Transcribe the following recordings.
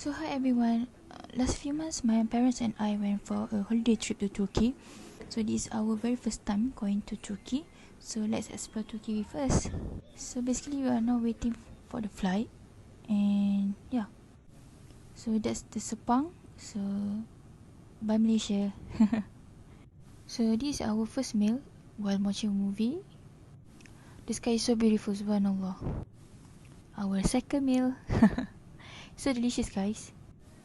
So hi everyone, last few months my parents and I went for a holiday trip to Turkey. So this is our very first time going to Turkey. So let's explore Turkey first. So basically we are now waiting for the flight, and yeah. So that's the Sepang. So bye Malaysia. So this is our first meal while watching a movie. The sky is so beautiful, subhanallah. Our second meal. So delicious guys.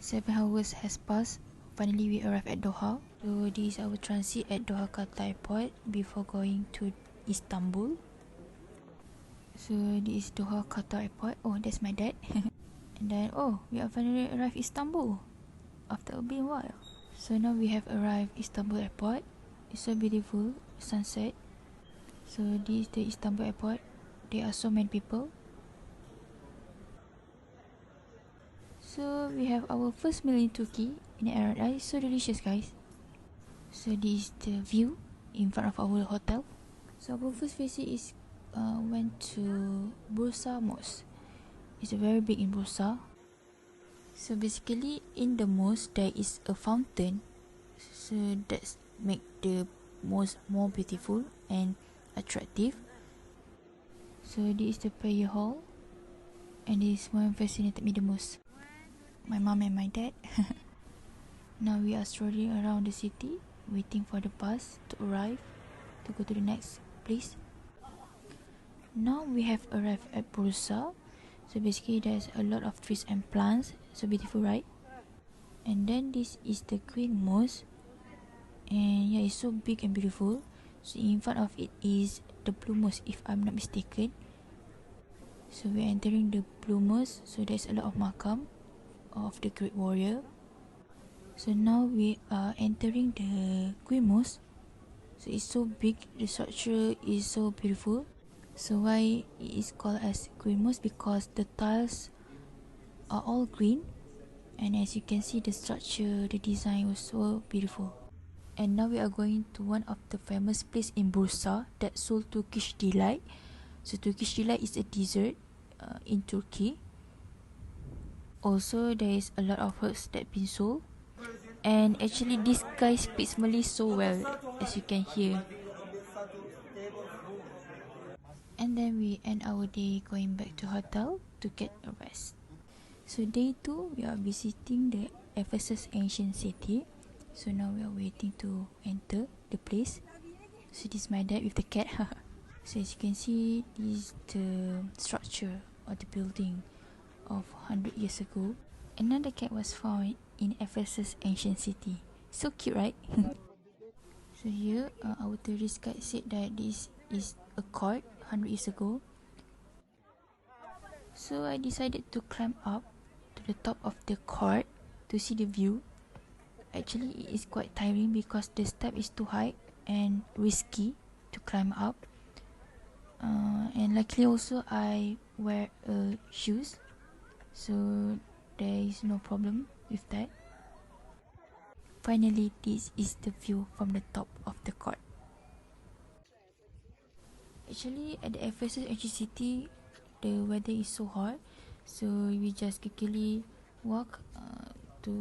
7 hours has passed. Finally, we arrived at Doha. So this is our transit at Doha Qatar Airport before going to Istanbul. So this is Doha Qatar Airport. Oh, that's my dad. And then, oh, we have finally arrived Istanbul after a bit while. So now we have arrived Istanbul Airport. It's so beautiful, sunset. So this is the Istanbul Airport. There are so many people. So we have our first meal in Turkey in Arab. So delicious guys. So this is the view in front of our hotel. So our first visit is went to Bursa Mosque. It's very big in Bursa. So basically in the mosque there is a fountain. So that's make the mosque more beautiful and attractive. So this is the prayer hall, and this one fascinated me the most. My mom and my dad. Now we are strolling around the city, waiting for the bus to arrive to go to the next place. Now we have arrived at Bursa. So basically there's a lot of trees and plants. So beautiful, right? And then this is the Queen Mosque. And yeah, it's so big and beautiful. So in front of it is the Blue Mosque, if I'm not mistaken. So we're entering the Blue Mosque. So there's a lot of makam of the great warrior. So now we are entering the Queen Mosque. So it's so big, the structure is so beautiful. So why it is called as Queen Mosque? Because the tiles are all green, and as you can see the structure, the design was so beautiful. And now we are going to one of the famous place in Bursa that sold Turkish delight. So Turkish delight is a dessert in Turkey. Also, there is a lot of herbs that been sold, and actually this guy speaks Malay so well, as you can hear. And then we end our day going back to hotel to get a rest. So day 2 we are visiting the Ephesus ancient city. So now we are waiting to enter the place. So this is my dad with the cat. So as you can see, this is the structure or the building of 100 years ago. Another cat was found in Ephesus ancient city. So cute, right? So here our tourist guide said that this is a court 100 years ago. So I decided to climb up to the top of the court to see the view. Actually it is quite tiring because the step is too high and risky to climb up. And luckily also I wear shoes, so there is no problem with that. Finally, this is the view from the top of the court. Actually at the Ephesus ancient city, the weather is so hot, so we just quickly walk to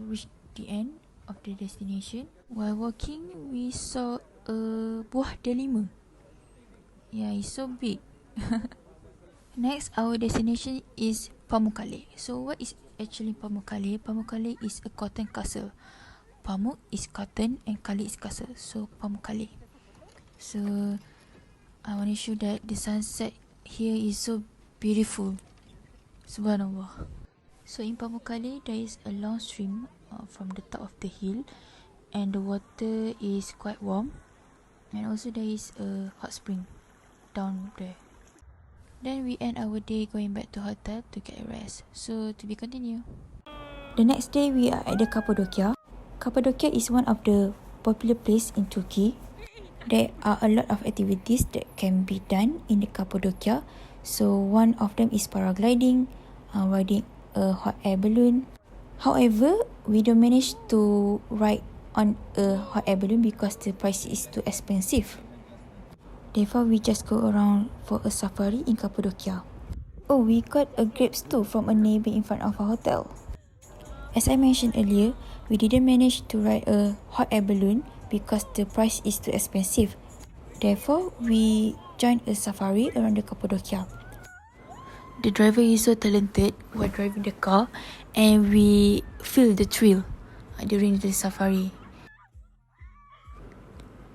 reach the end of the destination. While walking, we saw a buah delima. Yeah, it's so big. Next, our destination is Pamukkale. So what is actually Pamukkale? Pamukkale is a cotton castle. Pamuk is cotton and Kale is castle. So Pamukkale. So I want to show that the sunset here is so beautiful. Subhanallah. So in Pamukkale there is a long stream from the top of the hill, and the water is quite warm, and also there is a hot spring down there. Then we end our day going back to hotel to get a rest. So to be continued. The next day we are at the Cappadocia. Cappadocia is one of the popular place in Turkey. There are a lot of activities that can be done in the Cappadocia. So one of them is paragliding, riding a hot air balloon. However, we don't manage to ride on a hot air balloon because the price is too expensive. Therefore, we just go around for a safari in Cappadocia. Oh, we got a grape stove from a neighbor in front of our hotel. As I mentioned earlier, we didn't manage to ride a hot air balloon because the price is too expensive. Therefore, we joined a safari around the Cappadocia. The driver is so talented while driving the car, and we feel the thrill during the safari.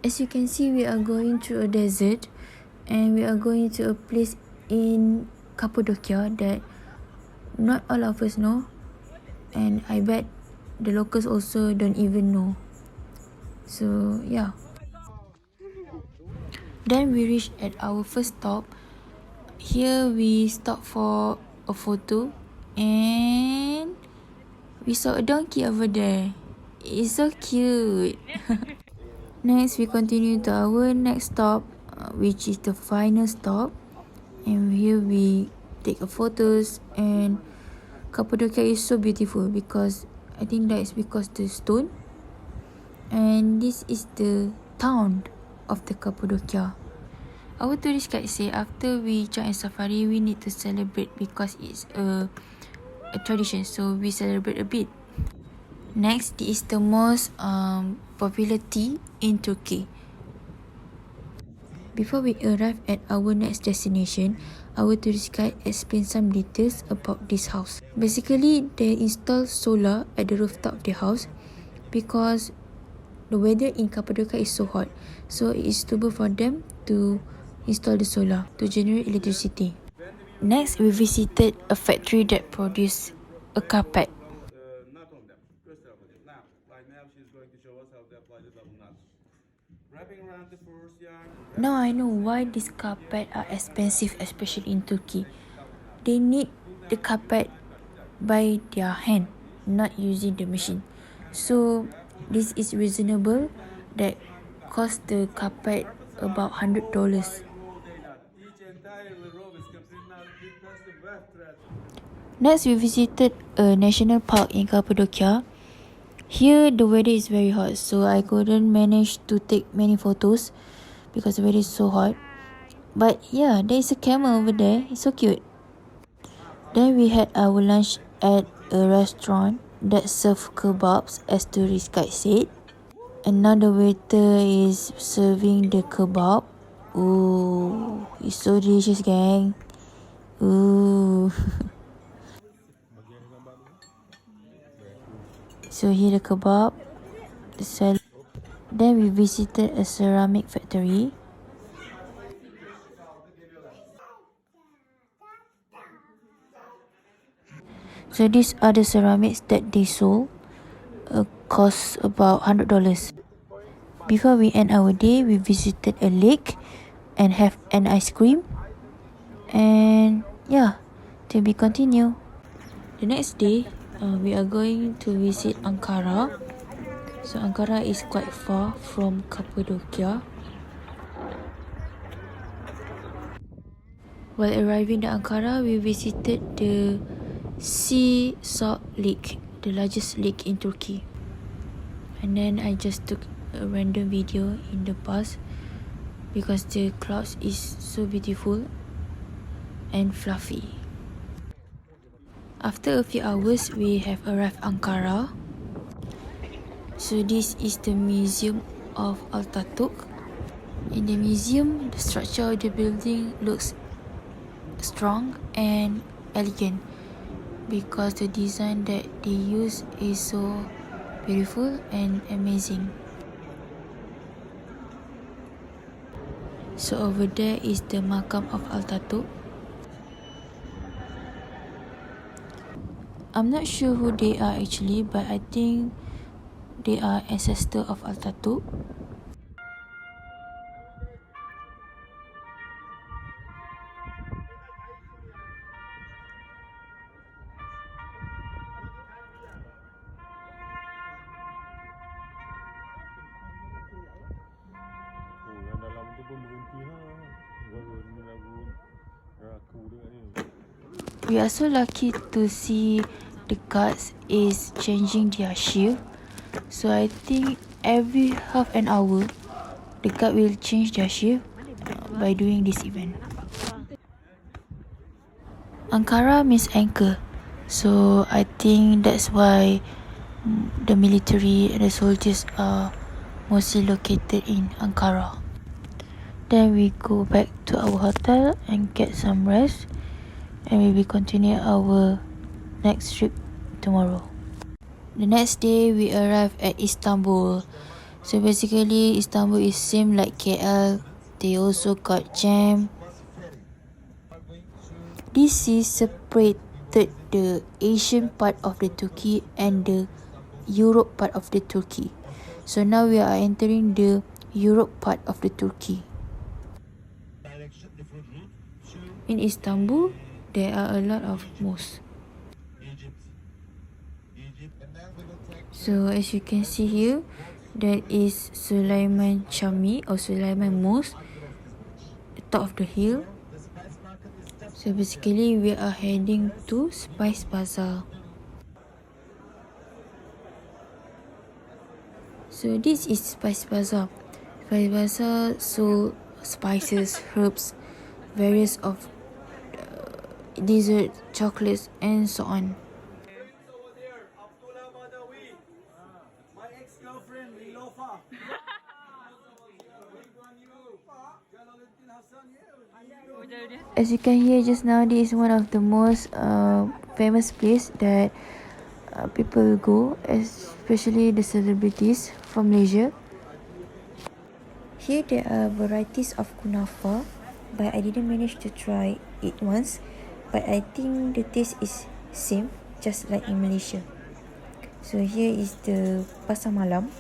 As you can see, we are going through a desert, and we are going to a place in Cappadocia that not all of us know, and I bet the locals also don't even know. So yeah. Then we reached at our first stop. Here we stopped for a photo, and we saw a donkey over there. It's so cute. Next, we continue to our next stop, which is the final stop. And here we take photos, and Cappadocia is so beautiful because I think that is because the stone. And this is the town of the Cappadocia. Our tourist guide say after we join a safari, we need to celebrate because it's a tradition, so we celebrate a bit. Next is the most popular tea in Turkey. Before we arrive at our next destination, our tourist guide explained some details about this house. Basically, they install solar at the rooftop of the house because the weather in Cappadocia is so hot, so it is suitable for them to install the solar to generate electricity. Next, we visited a factory that produces a carpet. Not on them. Now, right now she's going to show us how they apply the double knots. Wrapping around the first yarn. Now I know why these carpet are expensive, especially in Turkey. They need the carpet by their hand, not using the machine. So this is reasonable that cost the carpet about $100. Each entire row is complete now because the weft thread. Next, we visited a national park in Cappadocia. Here, the weather is very hot, so I couldn't manage to take many photos because the weather is so hot. But yeah, there is a camel over there. It's so cute. Then we had our lunch at a restaurant that served kebabs, as tourist guide said. And now the waiter is serving the kebab. Ooh, it's so delicious, gang. Ooh. So here the kebab, the salad. Then we visited a ceramic factory. So these are the ceramics that they sold. Cost about $100. Before we end our day, we visited a lake and have an ice cream. And yeah, to be continued. The next day, we are going to visit Ankara. So Ankara is quite far from Cappadocia. While arriving at Ankara, we visited the Sea Salt Lake, the largest lake in Turkey. And then I just took a random video in the bus because the clouds is so beautiful and fluffy. After a few hours, we have arrived Ankara. So this is the museum of Ataturk. In the museum, the structure of the building looks strong and elegant because the design that they use is so beautiful and amazing. So over there is the makam of Ataturk. I'm not sure who they are actually, but I think they are ancestors of Ataturk. Yang dalam tu pun berhenti ha. Raku dekat ni. We are so lucky to see the guards is changing their shift. So I think every half an hour, the guard will change their shift by doing this event. Ankara means anchor. So I think that's why the military and the soldiers are mostly located in Ankara. Then we go back to our hotel and get some rest, and we will continue our next trip tomorrow. The next day we arrived at Istanbul. So basically Istanbul is same like KL. They also got jam. This is separated the Asian part of the Turkey and the Europe part of the Turkey. So now we are entering the Europe part of the Turkey. In Istanbul, there are a lot of mosques. So as you can see here, that is Sulaiman Chami or Sulaiman Mosque, the top of the hill. So basically we are heading to Spice Bazaar. So this is Spice Bazaar. Spice Bazaar sold spices, herbs, various of dessert, chocolates and so on. My ex-girlfriend, Lilofa. As you can hear just now, this is one of the most famous place that people go, especially the celebrities from Malaysia. Here there are varieties of kunafa, but I didn't manage to try it once. But I think the taste is same, just like in Malaysia. So here is the pasar malam.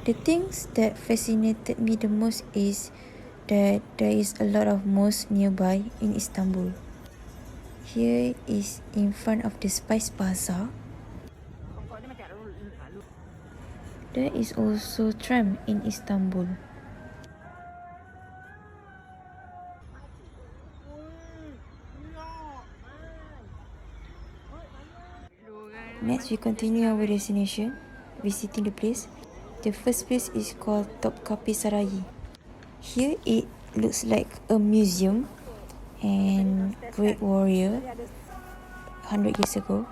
The things that fascinated me the most is that there is a lot of mosques nearby in Istanbul. Here is in front of the Spice Bazaar. There is also tram in Istanbul. Next, we continue our destination, visiting the place. The first place is called Topkapi Sarayı. Here it looks like a museum and great warrior 100 years ago.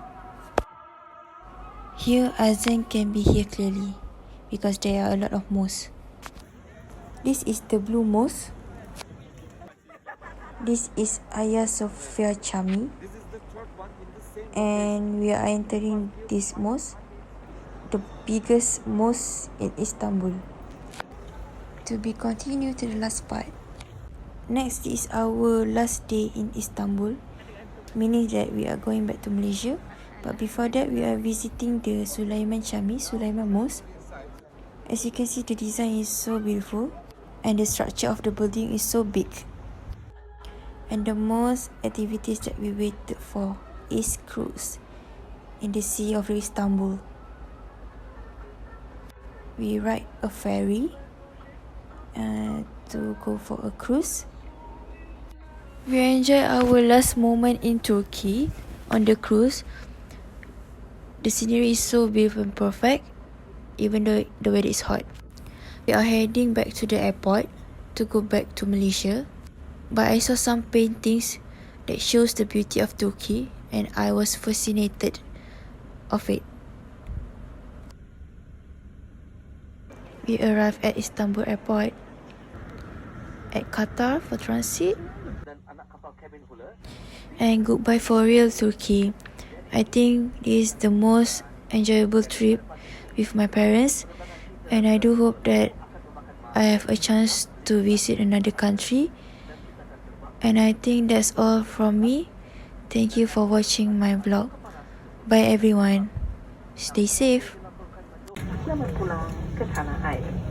Here azan can be heard clearly because there are a lot of mosques. This is the Blue Mosque. This is Hagia Sophia Chami. And we are entering this mosque, the biggest mosque in Istanbul. To be continued to the last part. Next is our last day in Istanbul, meaning that we are going back to Malaysia. But before that, we are visiting the Sulaiman Chami, Sulaiman Mosque. As you can see, the design is so beautiful and the structure of the building is so big. And the most activities that we waited for is cruise in the sea of Istanbul. We ride a ferry to go for a cruise. We enjoy our last moment in Turkey on the cruise. The scenery is so beautiful and perfect, even though the weather is hot. We are heading back to the airport to go back to Malaysia, but I saw some paintings that shows the beauty of Turkey and I was fascinated of it. We arrived at Istanbul airport, at Qatar for transit, and goodbye for real Turkey. I think this is the most enjoyable trip with my parents, and I do hope that I have a chance to visit another country. And I think that's all from me. Thank you for watching my vlog. Bye everyone. Stay safe. Selamat pulang ke tanah air.